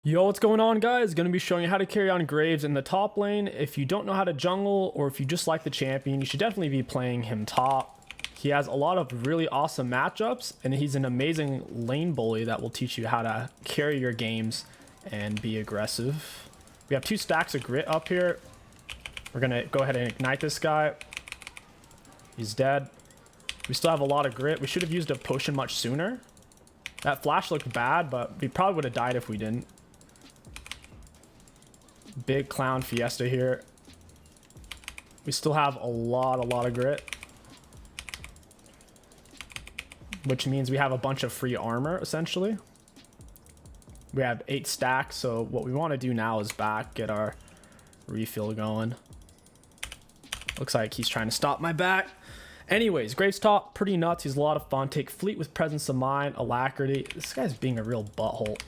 Yo, what's going on, guys? Going to be showing you how to carry on Graves in the top lane. If you don't know how to jungle, or if you just like the champion, you should definitely be playing him top. He has a lot of really awesome matchups, and he's an amazing lane bully that will teach you how to carry your games and be aggressive. We have 2 stacks of grit up here. We're going to go ahead and ignite this guy. He's dead. We still have a lot of grit. We should have used a potion much sooner. That flash looked bad, but we probably would have died if we didn't. Big clown fiesta here. We still have a lot of grit, which means we have a bunch of free armor essentially. We have 8 stacks, so what we want to do now is get our refill going. Looks like he's trying to stop my back. Anyways, Graves top, pretty nuts. He's a lot of fun. Take fleet with presence of mind, alacrity. This guy's being a real butthole.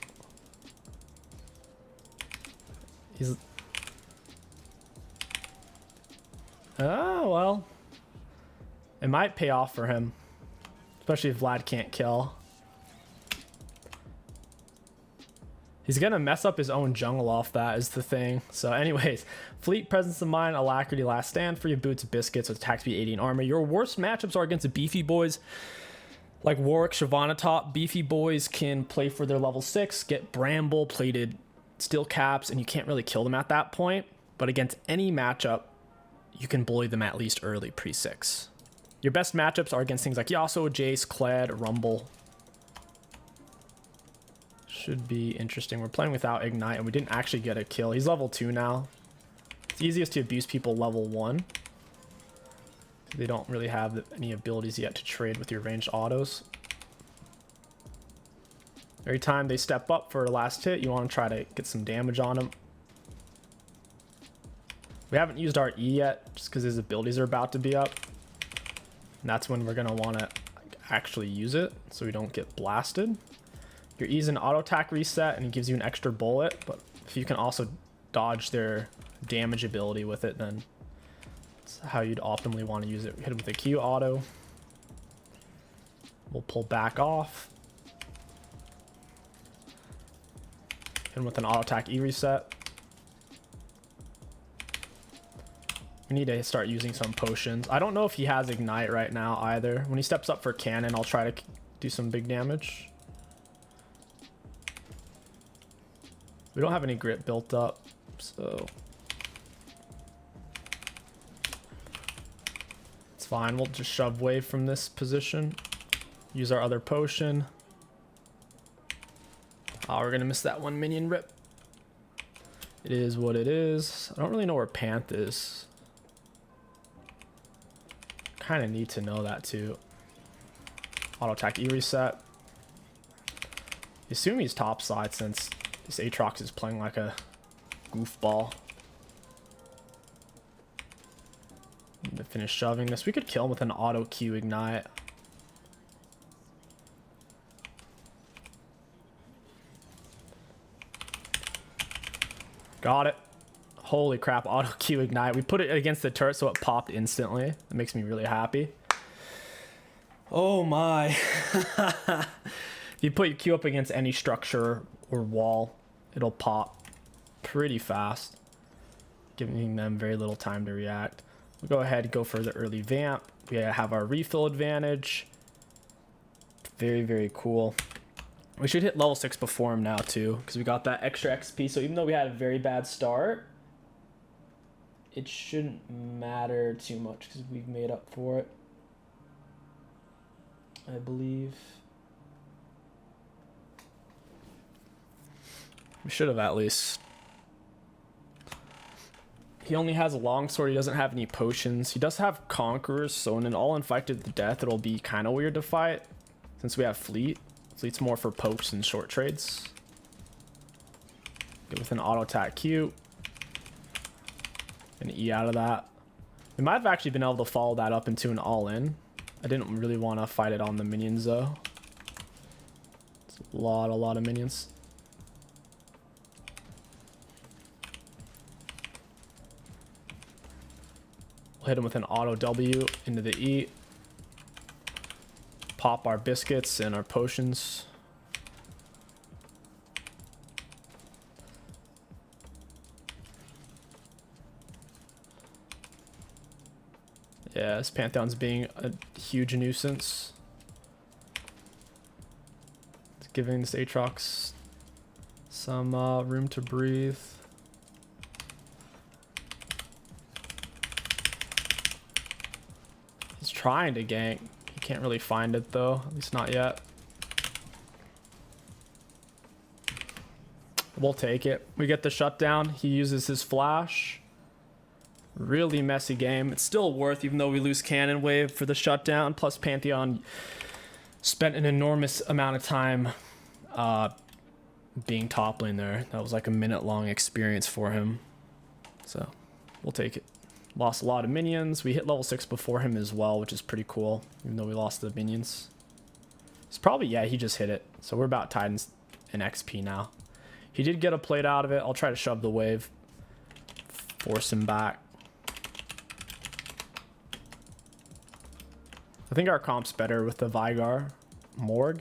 He's... Oh, well. It might pay off for him. Especially if Vlad can't kill. He's gonna mess up his own jungle off that is the thing. So anyways, fleet, presence of mind, alacrity, last stand, free boots, biscuits with attack speed 80 and armor. Your worst matchups are against the beefy boys like Warwick, Shyvana top. Beefy boys can play for their level 6, get bramble, plated steel caps, and you can't really kill them at that point. But against any matchup, you can bully them at least early pre-6. Your best matchups are against things like Yasuo, Jace, Kled, Rumble. Should be interesting. We're playing without Ignite, and we didn't actually get a kill. He's level 2 now. It's easiest to abuse people level 1. They don't really have any abilities yet to trade with your ranged autos. Every time they step up for a last hit, you want to try to get some damage on them. We haven't used our E yet, just because his abilities are about to be up. And that's when we're going to want to actually use it, so we don't get blasted. Your E is an auto attack reset, and it gives you an extra bullet, but if you can also dodge their damage ability with it, then that's how you'd optimally want to use it. Hit it with a Q auto. We'll pull back off. And with an auto attack E reset. We need to start using some potions. I don't know if he has Ignite right now either. When he steps up for cannon, I'll try to do some big damage. We don't have any grit built up, so it's fine. We'll just shove wave from this position. Use our other potion. Oh, we're gonna miss that one minion rip. It is what it is. I don't really know where Panth is. Kind of need to know that too. Auto attack E reset. Assume he's top side since this Aatrox is playing like a goofball. Need to finish shoving this. We could kill him with an auto Q ignite. Got it. Holy crap, auto Q ignite. We put it against the turret so it popped instantly. That makes me really happy. Oh my. If you put your Q up against any structure or wall, it'll pop pretty fast, giving them very little time to react. We'll go ahead and go for the early vamp. We have our refill advantage. Very cool. We should hit level 6 before him now too, because we got that extra XP. So even though we had a very bad start, it shouldn't matter too much because we've made up for it, I believe. We should have at least. He only has a longsword. He doesn't have any potions. He does have conquerors, so in an all-in fight to the death, it'll be kind of weird to fight since we have fleet. Fleet's more for pokes and short trades. Get with an auto attack Q. An E out of that. We might have actually been able to follow that up into an all-in. I didn't really want to fight it on the minions though. It's a lot of minions. We'll hit him with an auto W into the E. Pop our biscuits and our potions. Yeah, this Pantheon's being a huge nuisance. It's giving this Aatrox some room to breathe. He's trying to gank. He can't really find it though, at least not yet. We'll take it. We get the shutdown. He uses his flash. Really messy game. It's still worth, even though we lose Cannon Wave for the shutdown. Plus Pantheon spent an enormous amount of time being top lane there. That was like a minute-long experience for him. So we'll take it. Lost a lot of minions. We hit level 6 before him as well, which is pretty cool, even though we lost the minions. It's probably, yeah, he just hit it. So we're about tied in XP now. He did get a plate out of it. I'll try to shove the wave. Force him back. I think our comp's better with the Vigar Morg.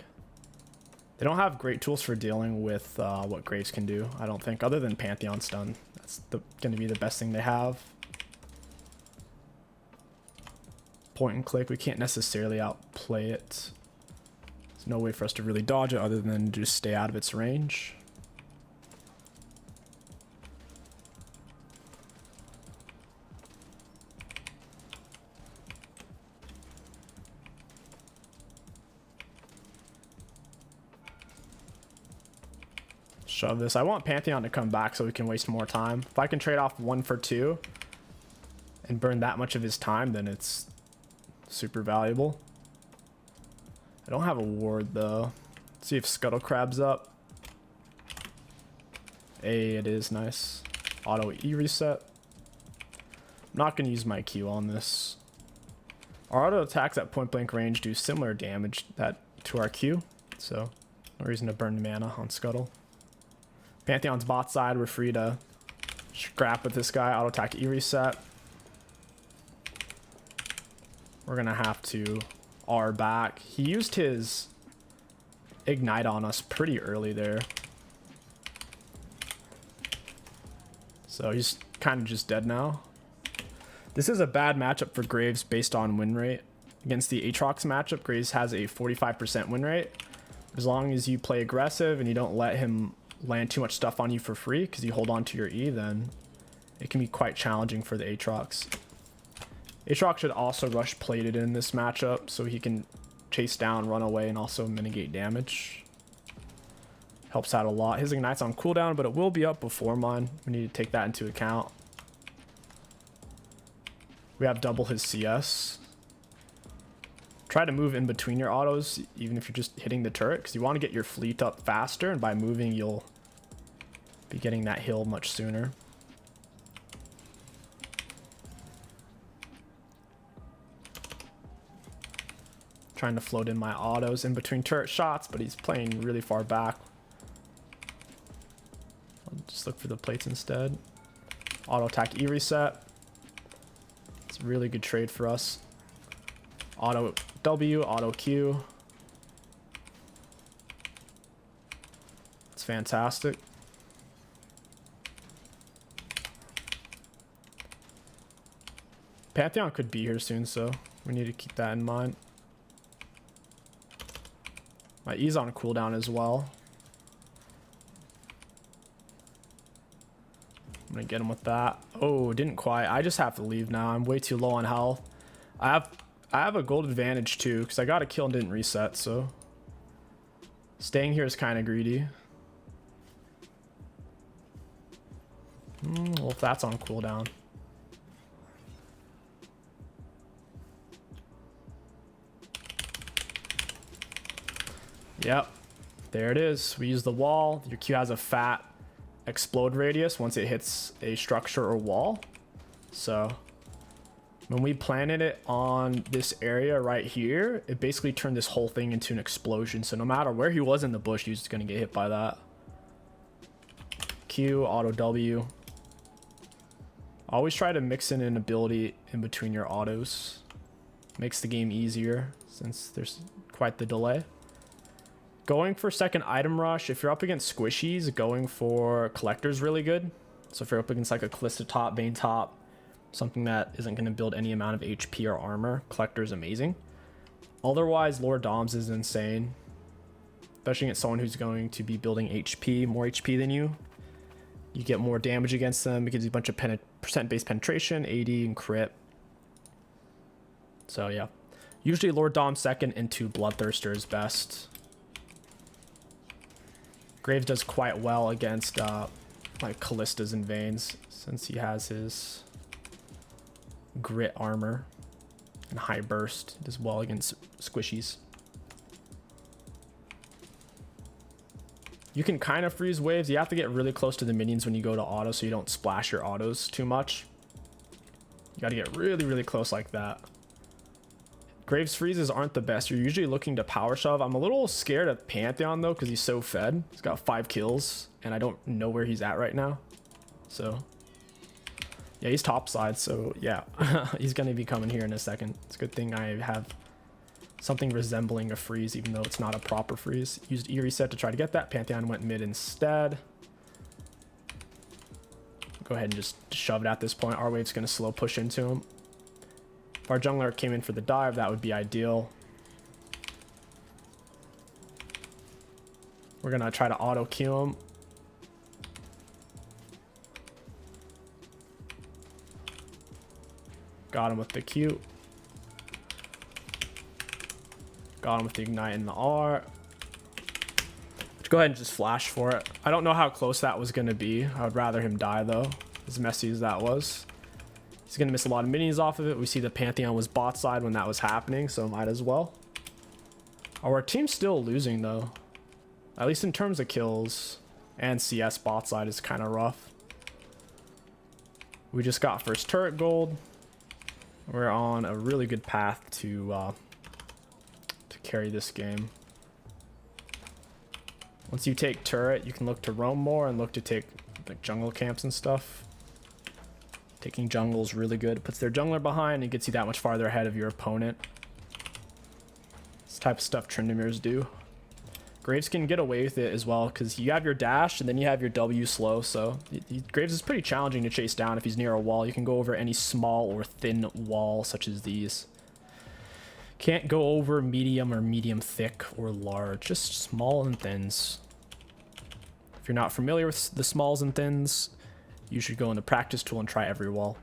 They don't have great tools for dealing with what Graves can do, I don't think, other than Pantheon Stun. That's going to be the best thing they have. Point and click, we can't necessarily outplay it. There's no way for us to really dodge it other than just stay out of its range. Shove this. I want Pantheon to come back so we can waste more time. If I can trade off 1 for 2 and burn that much of his time, then it's super valuable. I don't have a ward though. Let's see if Scuttle Crab's up. Hey, it is. Nice. Auto E reset. I'm not going to use my Q on this. Our auto attacks at point blank range do similar damage to our Q, so no reason to burn mana on Scuttle. Pantheon's bot side, we're free to scrap with this guy. Auto attack E reset. We're gonna have to R back. He used his Ignite on us pretty early there, so he's kind of just dead now. This is a bad matchup for Graves based on win rate. Against the Aatrox matchup, Graves has a 45% win rate. As long as you play aggressive and you don't let him land too much stuff on you for free because you hold on to your E, then it can be quite challenging for the Aatrox. Aatrox should also rush plated in this matchup so he can chase down, run away, and also mitigate damage. Helps out a lot. His Ignite's on cooldown, but it will be up before mine. We need to take that into account. We have double his CS. Try to move in between your autos, even if you're just hitting the turret, because you want to get your fleet up faster, and by moving, you'll be getting that hill much sooner. Trying to float in my autos in between turret shots, but he's playing really far back. I'll just look for the plates instead. Auto attack E reset. It's a really good trade for us. Auto W, auto Q. It's fantastic. Pantheon could be here soon, so we need to keep that in mind. My E's on cooldown as well. I'm gonna get him with that. Oh, didn't quite. I just have to leave now. I'm way too low on health. I have a gold advantage too because I got a kill and didn't reset, so staying here is kind of greedy. Well, if that's on cooldown. Yep, there it is. We use the wall. Your Q has a fat explode radius once it hits a structure or wall. So when we planted it on this area right here, it basically turned this whole thing into an explosion. So no matter where he was in the bush, he was just going to get hit by that. Q, auto W. Always try to mix in an ability in between your autos. Makes the game easier since there's quite the delay. Going for second item rush, if you're up against squishies, going for collector is really good. So if you're up against like a Callisto top, Vayne top, something that isn't going to build any amount of HP or armor. Collector is amazing. Otherwise, Lord Doms is insane, especially against someone who's going to be building HP, more HP than you. You get more damage against them. It gives you a bunch of percent base penetration, AD, and crit. So yeah, usually Lord Dom second into Bloodthirster is best. Graves does quite well against like Callistas and Veins, since he has his grit armor and high burst. He does well against squishies. You can kind of freeze waves. You have to get really close to the minions when you go to auto so you don't splash your autos too much. You got to get really, really close like that. Graves freezes aren't the best. You're usually looking to power shove. I'm a little scared of Pantheon though, because he's so fed. He's got 5 kills and I don't know where he's at right now. So yeah, he's topside. So yeah, he's going to be coming here in a second. It's a good thing I have something resembling a freeze, even though it's not a proper freeze. Used E-reset to try to get that. Pantheon went mid instead. Go ahead and just shove it at this point. Our wave's going to slow push into him. If our jungler came in for the dive, that would be ideal. We're going to try to auto Q him. Got him with the Q. Got him with the ignite and the R. Go ahead and just flash for it. I don't know how close that was going to be. I would rather him die though, as messy as that was. He's going to miss a lot of minions off of it. We see the Pantheon was bot side when that was happening, so might as well. Our team's still losing though, at least in terms of kills, and CS bot side is kind of rough. We just got first turret gold. We're on a really good path to carry this game. Once you take turret, you can look to roam more and look to take like jungle camps and stuff. Taking jungle is really good. It puts their jungler behind and gets you that much farther ahead of your opponent. This type of stuff Trindamirs do. Graves can get away with it as well because you have your dash and then you have your W slow. So Graves is pretty challenging to chase down if he's near a wall. You can go over any small or thin wall such as these. Can't go over medium or medium thick or large, just small and thins. If you're not familiar with the smalls and thins, you should go into practice tool and try every wall.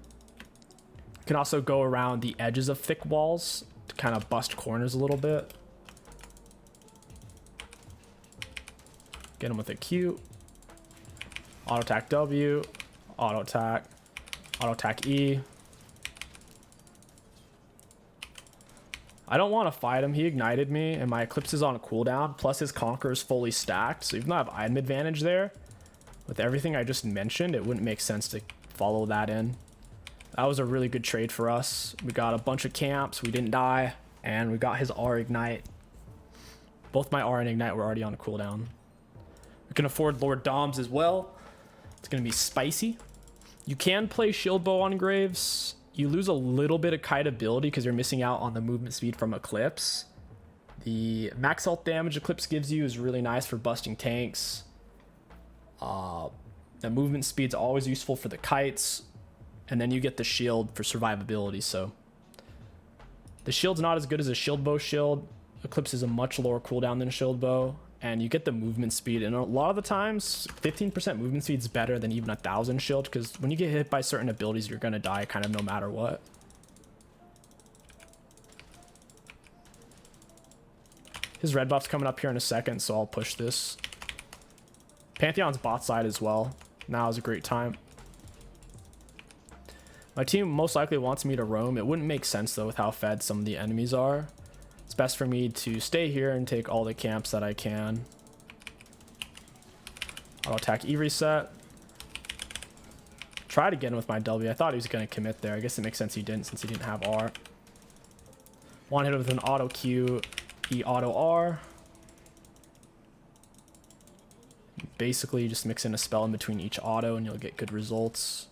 You can also go around the edges of thick walls to kind of bust corners a little bit. Get him with a Q. Auto attack W. Auto attack E. I don't want to fight him. He ignited me and my Eclipse is on a cooldown. Plus his Conqueror is fully stacked. So even though I have item advantage there, with everything I just mentioned, it wouldn't make sense to follow that in. That was a really good trade for us. We got a bunch of camps. We didn't die. And we got his R ignite. Both my R and ignite were already on a cooldown. We can afford Lord Doms as well. It's going to be spicy. You can play Shield Bow on Graves. You lose a little bit of kite ability because you're missing out on the movement speed from Eclipse. The max health damage Eclipse gives you is really nice for busting tanks. The movement speed's always useful for the kites. And then you get the shield for survivability. So the shield's not as good as a Shield Bow shield. Eclipse is a much lower cooldown than a Shield Bow. And you get the movement speed, and a lot of the times 15% movement speed is better than even 1,000 shield, because when you get hit by certain abilities you're gonna die kind of no matter what. His red buff's coming up here in a second, so I'll push this. Pantheon's bot side as well. Now is a great time. My team most likely wants me to roam. It wouldn't make sense though with how fed some of the enemies are. It's best for me to stay here and take all the camps that I can. I'll attack E-reset. Try to get him with my W. I thought he was going to commit there. I guess it makes sense he didn't since he didn't have R. One hit with an auto Q, E auto R. Basically, you just mix in a spell in between each auto and you'll get good results.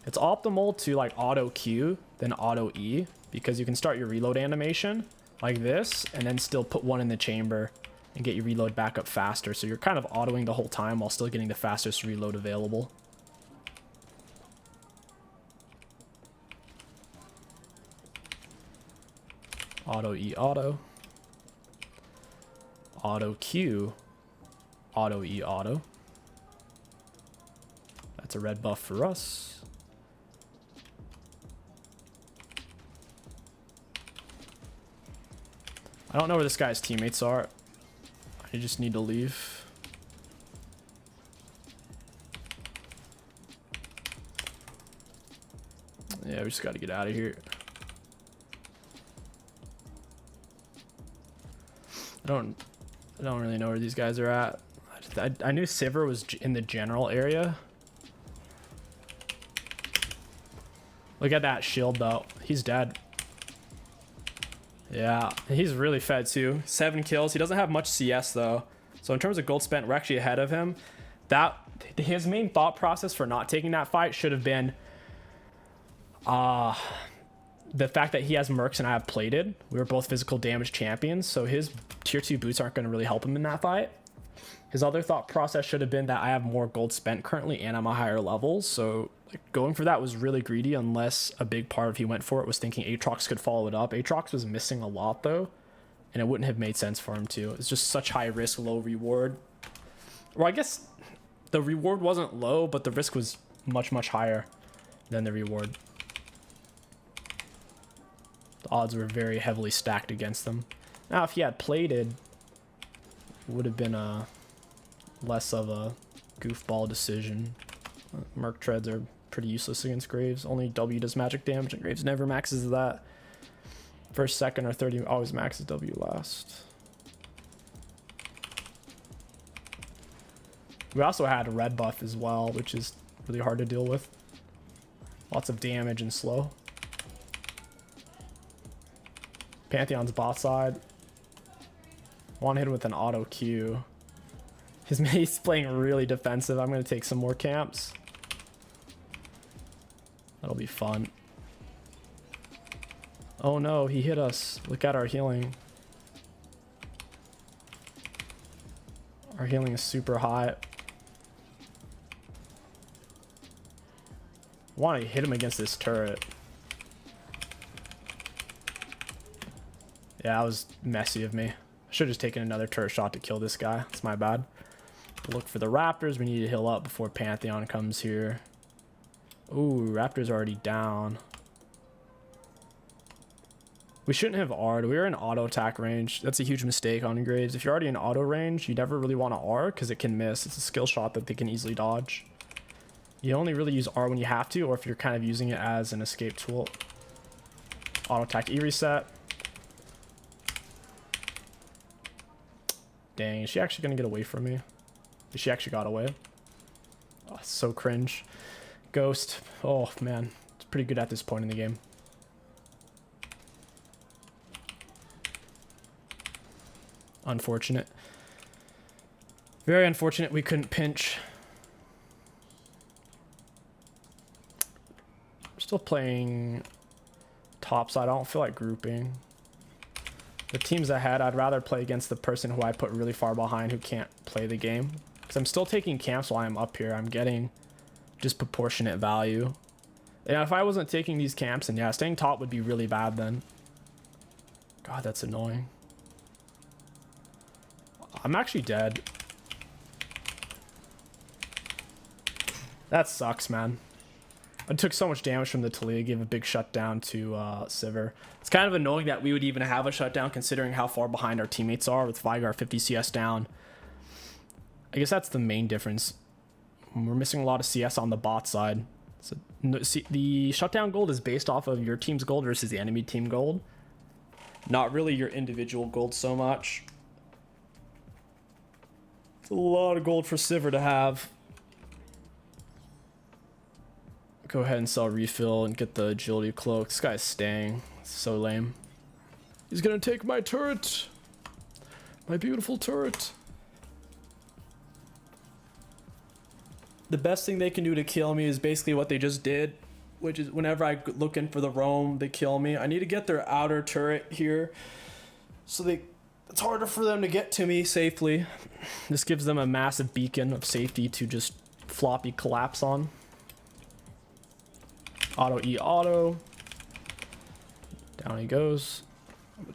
It's optimal to like auto Q, then auto E, because you can start your reload animation like this and then still put one in the chamber and get your reload back up faster. So you're kind of autoing the whole time while still getting the fastest reload available. Auto E auto. Auto Q. Auto E auto. That's a red buff for us. I don't know where this guy's teammates are. I just need to leave. Yeah, we just got to get out of here. I don't really know where these guys are at. I knew Sivir was in the general area. Look at that shield though. He's dead. Yeah, he's really fed too. 7 kills. He doesn't have much CS though. So in terms of gold spent, we're actually ahead of him. His main thought process for not taking that fight should have been the fact that he has mercs and I have plated. We were both physical damage champions, so his tier 2 boots aren't going to really help him in that fight. His other thought process should have been that I have more gold spent currently and I'm a higher level, so going for that was really greedy, unless a big part of he went for it was thinking Aatrox could follow it up. Aatrox was missing a lot though, and it wouldn't have made sense for him to. It's just such high risk, low reward. Well, I guess the reward wasn't low, but the risk was much, much higher than the reward. The odds were very heavily stacked against them. Now, if he had plated, it would have been a less of a goofball decision. Merc treads are pretty useless against Graves. Only W does magic damage, and Graves never maxes that. First, second, or third, you always maxes W last. We also had a red buff as well, which is really hard to deal with. Lots of damage and slow. Pantheon's bot side. Want to hit him with an auto Q. He's playing really defensive. I'm going to take some more camps. That'll be fun. Oh no, he hit us. Look at our healing. Our healing is super high. Want to hit him against this turret. Yeah, that was messy of me. I should have just taken another turret shot to kill this guy. It's my bad. Look for the Raptors. We need to heal up before Pantheon comes here. Ooh, Raptor's already down. We shouldn't have R'd. We were in auto attack range. That's a huge mistake on Graves. If you're already in auto range, you never really want to R because it can miss. It's a skill shot that they can easily dodge. You only really use R when you have to, or if you're kind of using it as an escape tool. Auto attack E reset. Dang, is she actually going to get away from me? She actually got away. Oh, so cringe. Ghost. Oh, man. It's pretty good at this point in the game. Unfortunate. Very unfortunate we couldn't pinch. We're still playing top side. I don't feel like grouping. The teams ahead, I'd rather play against the person who I put really far behind who can't play the game. Because I'm still taking camps while I'm up here. I'm getting disproportionate value. And if I wasn't taking these camps, and yeah, staying top would be really bad then. God, that's annoying. I'm actually dead. That sucks, man. I took so much damage from the Talia, gave a big shutdown to Sivir. It's kind of annoying that we would even have a shutdown considering how far behind our teammates are with Vigar 50 CS down. I guess that's the main difference. We're missing a lot of CS on the bot side. So the shutdown gold is based off of your team's gold versus the enemy team gold. Not really your individual gold so much. It's a lot of gold for Sivir to have. Go ahead and sell refill and get the agility cloak. This guy's staying. It's so lame. He's gonna take my turret. My beautiful turret. The best thing they can do to kill me is basically what they just did, which is whenever I look in for the roam, they kill me. I need to get their outer turret here so it's harder for them to get to me safely. This gives them a massive beacon of safety to just floppy collapse on. Auto E auto. Down he goes.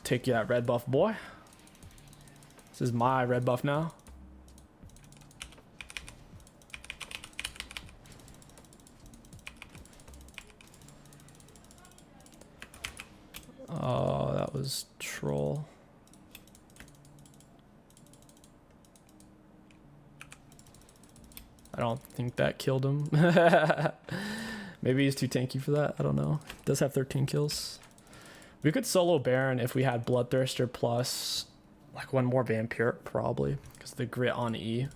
Take you that red buff, boy. This is my red buff now. Oh, that was troll. I don't think that killed him. Maybe he's too tanky for that. I don't know. He does have 13 kills. We could solo Baron if we had Bloodthirster plus like one more Vampire, probably, because the grit on E.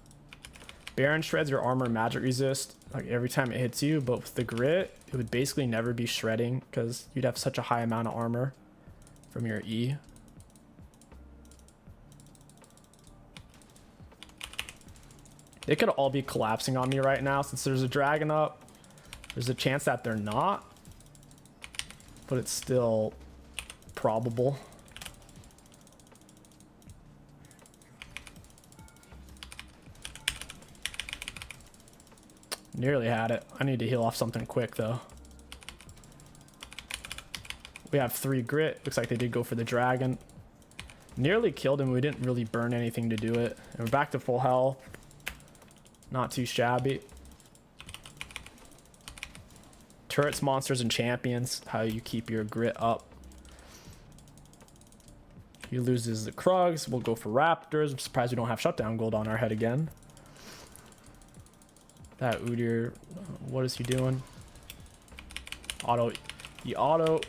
Baron shreds your armor and magic resist like every time it hits you, but with the grit, it would basically never be shredding because you'd have such a high amount of armor from your E. They could all be collapsing on me right now since there's a dragon up. There's a chance that they're not, but it's still probable. Nearly had it. I need to heal off something quick though. We have 3 grit. Looks like they did go for the dragon. Nearly killed him. We didn't really burn anything to do it. And we're back to full health. Not too shabby. Turrets, monsters, and champions. How you keep your grit up. He loses the Krugs. We'll go for Raptors. I'm surprised we don't have shutdown gold on our head again. That Udyr, what is he doing? Auto. He auto.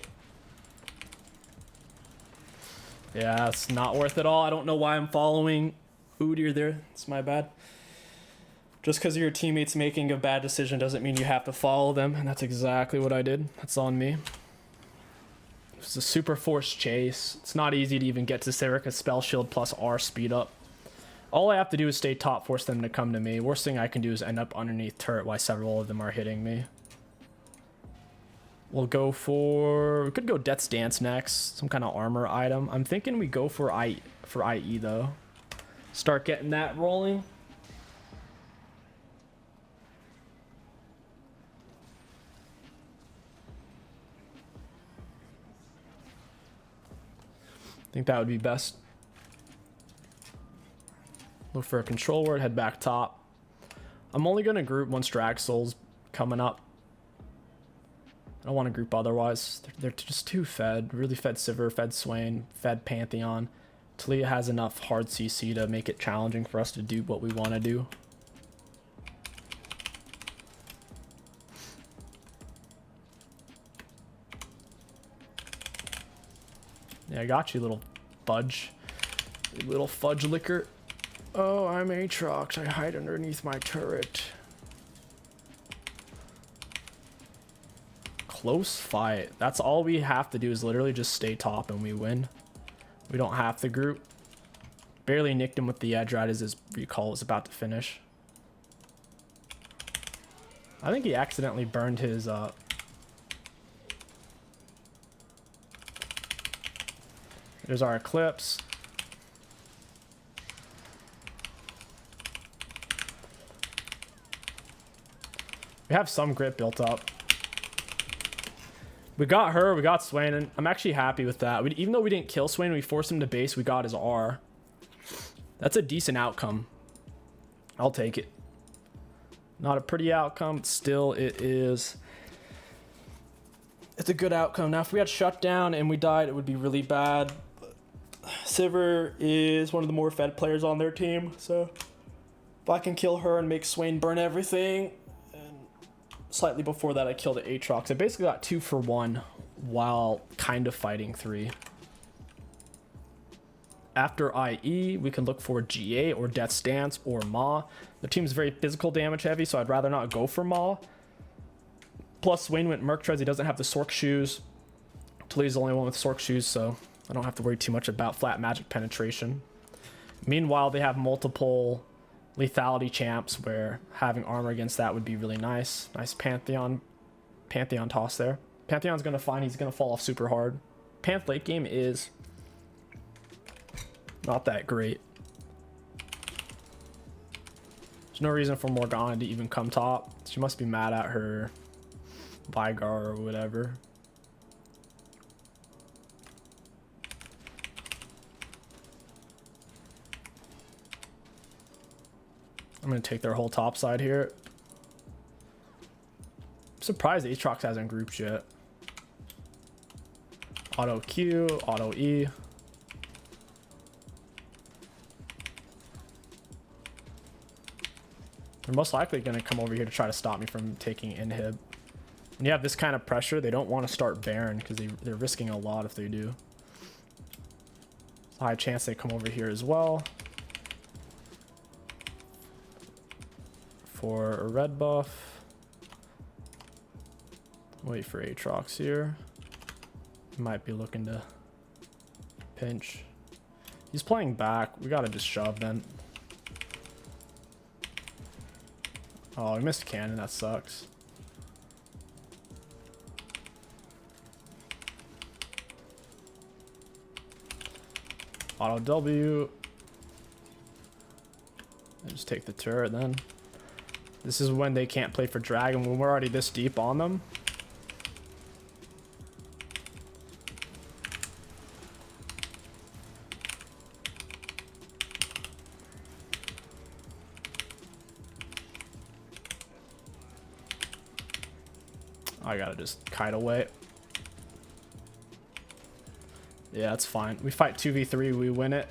Yeah, it's not worth it all. I don't know why I'm following Udyr there. It's my bad. Just because your teammate's making a bad decision doesn't mean you have to follow them. And that's exactly what I did. That's on me. It's a super forced chase. It's not easy to even get to Sirika's spell shield plus R speed up. All I have to do is stay top, force them to come to me. Worst thing I can do is end up underneath turret while several of them are hitting me. We'll go for... We could go Death's Dance next. Some kind of armor item. I'm thinking we go for IE though. Start getting that rolling. I think that would be best. Look for a control word, head back top. I'm only going to group once Drag Soul's coming up. I don't want to group otherwise. They're just too fed. Really fed Sivir, fed Swain, fed Pantheon. Talia has enough hard CC to make it challenging for us to do what we want to do. Yeah, I got you, little fudge. You little fudge licker. Oh, I'm Aatrox. I hide underneath my turret. Close fight. That's all we have to do is literally just stay top and we win. We don't have to group. Barely nicked him with the edge right as his recall was about to finish. I think he accidentally burned his There's our Eclipse. We have some grit built up. We got her, we got Swain, and I'm actually happy with that. Even though we didn't kill Swain, we forced him to base, we got his R. That's a decent outcome. I'll take it. Not a pretty outcome, but still it is. It's a good outcome. Now if we had shut down and we died, it would be really bad. Sivir is one of the more fed players on their team, so if I can kill her and make Swain burn everything. Slightly before that I killed an Aatrox. I basically got 2 for 1 while kind of fighting 3. After IE, we can look for GA or Death's Dance or Maw. The team's very physical damage heavy, so I'd rather not go for Maw. Plus Swain went Merc Treads, he doesn't have the Sork Shoes. Talia's the only one with Sork Shoes, so I don't have to worry too much about flat magic penetration. Meanwhile, they have multiple lethality champs where having armor against that would be really nice. Nice Pantheon toss there. Pantheon's gonna find he's gonna fall off super hard. Panth late game is not that great. There's no reason for Morgana to even come top. She must be mad at her Vigar or whatever. I'm gonna take their whole top side here. I'm surprised Aatrox hasn't grouped yet. Auto Q, auto E. They're most likely going to come over here to try to stop me from taking inhib. When you have this kind of pressure, they don't want to start Baron because they're risking a lot if they do. It's a high chance they come over here as well. For a red buff. Wait for Aatrox here. Might be looking to pinch. He's playing back. We got to just shove then. Oh, we missed cannon. That sucks. Auto W. Just take the turret then. This is when they can't play for dragon, when we're already this deep on them. I gotta just kite away. Yeah, that's fine. We fight 2v3, we win it.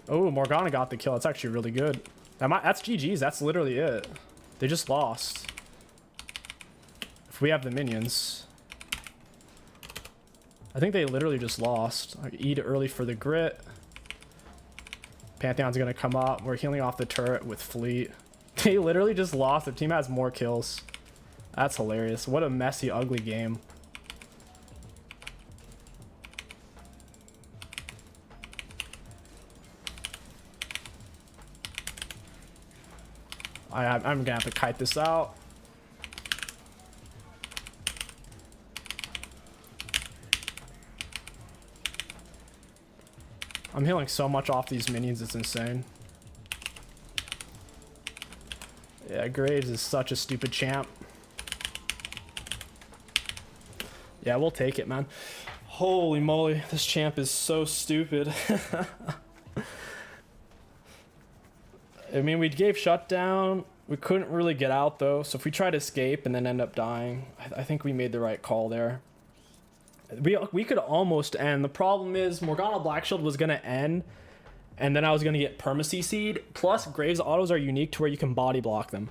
Oh, Morgana got the kill. That's actually really good. That's GG's. That's literally it. They just lost. If we have the minions. I think they literally just lost. I eat early for the grit. Pantheon's gonna come up. We're healing off the turret with fleet. They literally just lost. Their team has more kills. That's hilarious. What a messy, ugly game. I'm gonna have to kite this out. I'm healing so much off these minions, it's insane. Yeah, Graves is such a stupid champ. Yeah, we'll take it, man. Holy moly, this champ is so stupid. I mean, we gave shutdown. We couldn't really get out, though. So if we try to escape and then end up dying, I think we made the right call there. We could almost end. The problem is Morgana Black Shield was going to end, and then I was going to get Perma CC'd. Plus, Graves autos are unique to where you can body block them.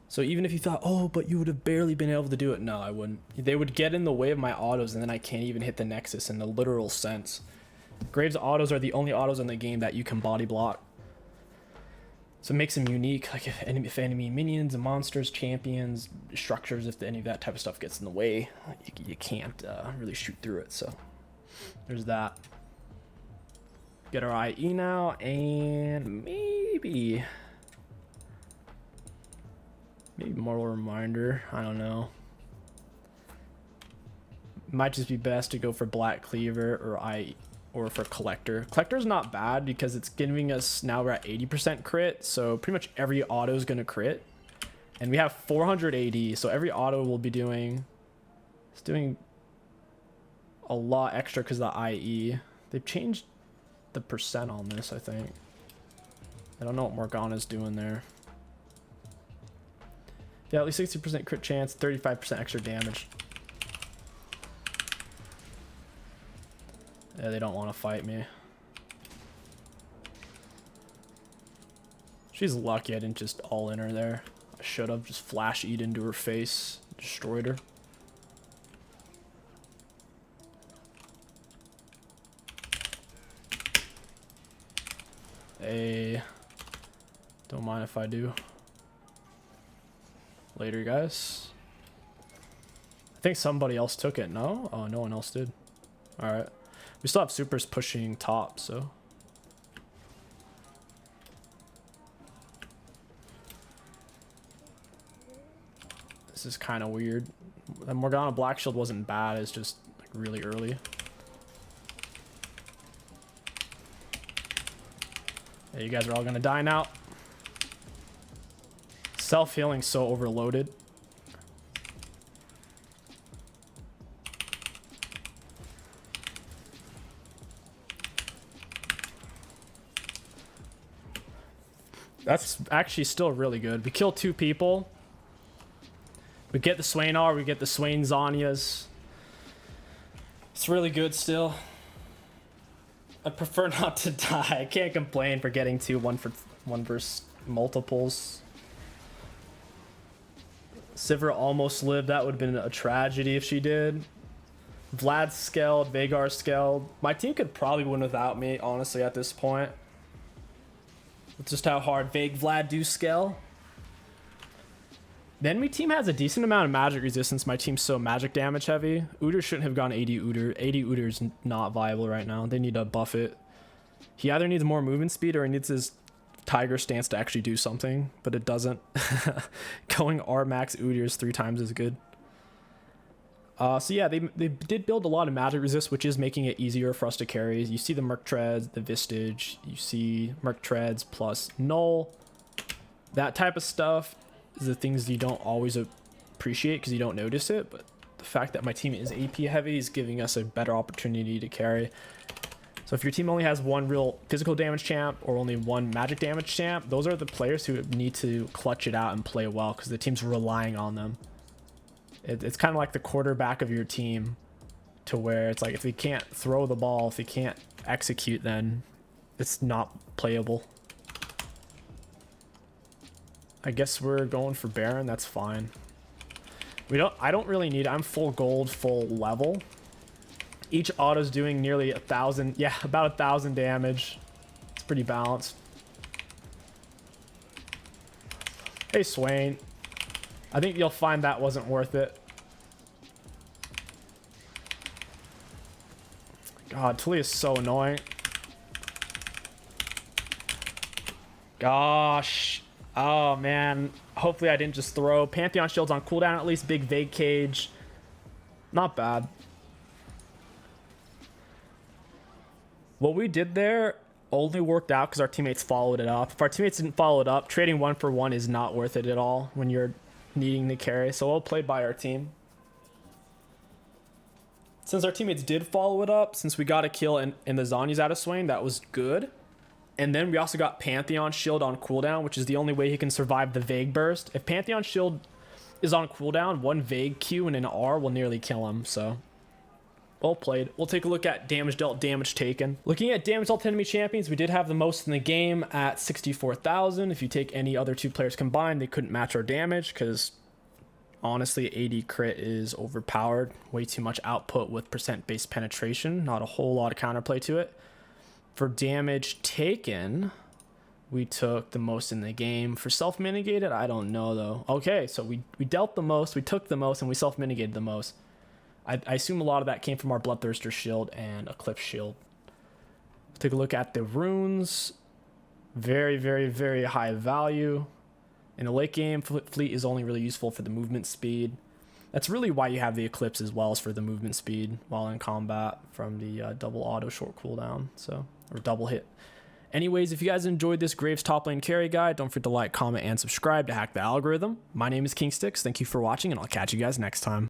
So even if you thought, oh, but you would have barely been able to do it. No, I wouldn't. They would get in the way of my autos, and then I can't even hit the Nexus in the literal sense. Graves autos are the only autos in the game that you can body block. So it makes them unique. Like if enemy minions and monsters, champions, structures, if any of that type of stuff gets in the way, you can't really shoot through it. So there's that. Get our IE now, and maybe Mortal Reminder. I don't know. Might just be best to go for Black Cleaver or for Collector. Collector's not bad because it's giving us, now we're at 80% crit, so pretty much every auto is going to crit. And we have 400 AD, so every auto will be doing, it's doing a lot extra because of the IE. They've changed the percent on this, I think. I don't know what Morgana's doing there. Yeah, at least 60% crit chance, 35% extra damage. Yeah, they don't want to fight me. She's lucky I didn't just all in her there. I should have just flash eat into her face, destroyed her. Hey, don't mind if I do. Later, guys. I think somebody else took it. No? Oh, no one else did. All right. We still have supers pushing top, so. This is kind of weird. The Morgana Black Shield wasn't bad, it's just like really early. Yeah, you guys are all gonna die now. Self-healing so overloaded. That's actually still really good. We kill 2 people. We get the Swaynar, we get the Swain Zanyas. It's really good still. I prefer not to die. I can't complain for getting 2 1 versus multiples. Sivir almost lived. That would have been a tragedy if she did. Vlad scaled, Vagar scaled. My team could probably win without me, honestly, at this point. It's just how hard Vague Vlad do scale. The enemy team has a decent amount of magic resistance. My team's so magic damage heavy. Udyr shouldn't have gone 80 Udyr. 80 Udyr is not viable right now. They need to buff it. He either needs more movement speed or he needs his Tiger stance to actually do something, but it doesn't. Going R max Udyr is 3 times as good. So yeah, they did build a lot of magic resist, which is making it easier for us to carry. You see the Merc Treads, the Vistage, you see Merc Treads plus Null. That type of stuff is the things you don't always appreciate because you don't notice it, but the fact that my team is AP heavy is giving us a better opportunity to carry. So if your team only has 1 real physical damage champ or only 1 magic damage champ, those are the players who need to clutch it out and play well because the team's relying on them. It's kind of like the quarterback of your team, to where it's like if he can't throw the ball, if he can't execute, then it's not playable. I guess we're going for Baron. That's fine. I don't really need. I'm full gold, full level. Each auto's doing nearly 1,000. Yeah, about 1,000 damage. It's pretty balanced. Hey, Swain. I think you'll find that wasn't worth it. God, Tully is so annoying. Gosh. Oh, man. Hopefully I didn't just throw. Pantheon Shield's on cooldown at least. Big Vague Cage. Not bad. What we did there only worked out because our teammates followed it up. If our teammates didn't follow it up, trading 1 for 1 is not worth it at all when you're needing to carry. So well played by our team. Since our teammates did follow it up, since we got a kill and the Zanyas out of Swain, that was good. And then we also got Pantheon Shield on cooldown, which is the only way he can survive the Vague Burst. If Pantheon Shield is on cooldown, 1 Vague Q and an R will nearly kill him. So well played. We'll take a look at damage dealt, damage taken. Looking at damage dealt to enemy champions, we did have the most in the game at 64,000. If you take any other 2 players combined, they couldn't match our damage because honestly 80 crit is overpowered. Way too much output with percent base penetration. Not a whole lot of counterplay to it. For damage taken, we took the most in the game. For self-mitigated, I don't know though. Okay, so we dealt the most, we took the most, and we self-mitigated the most. I assume a lot of that came from our Bloodthirster shield and Eclipse shield. Take a look at the runes. Very, very, very high value. In the late game, Fleet is only really useful for the movement speed. That's really why you have the Eclipse as well, as for the movement speed while in combat from the double auto short cooldown, so, or double hit. Anyways, if you guys enjoyed this Graves top lane carry guide, don't forget to like, comment, and subscribe to hack the algorithm. My name is Kingsticks. Thank you for watching, and I'll catch you guys next time.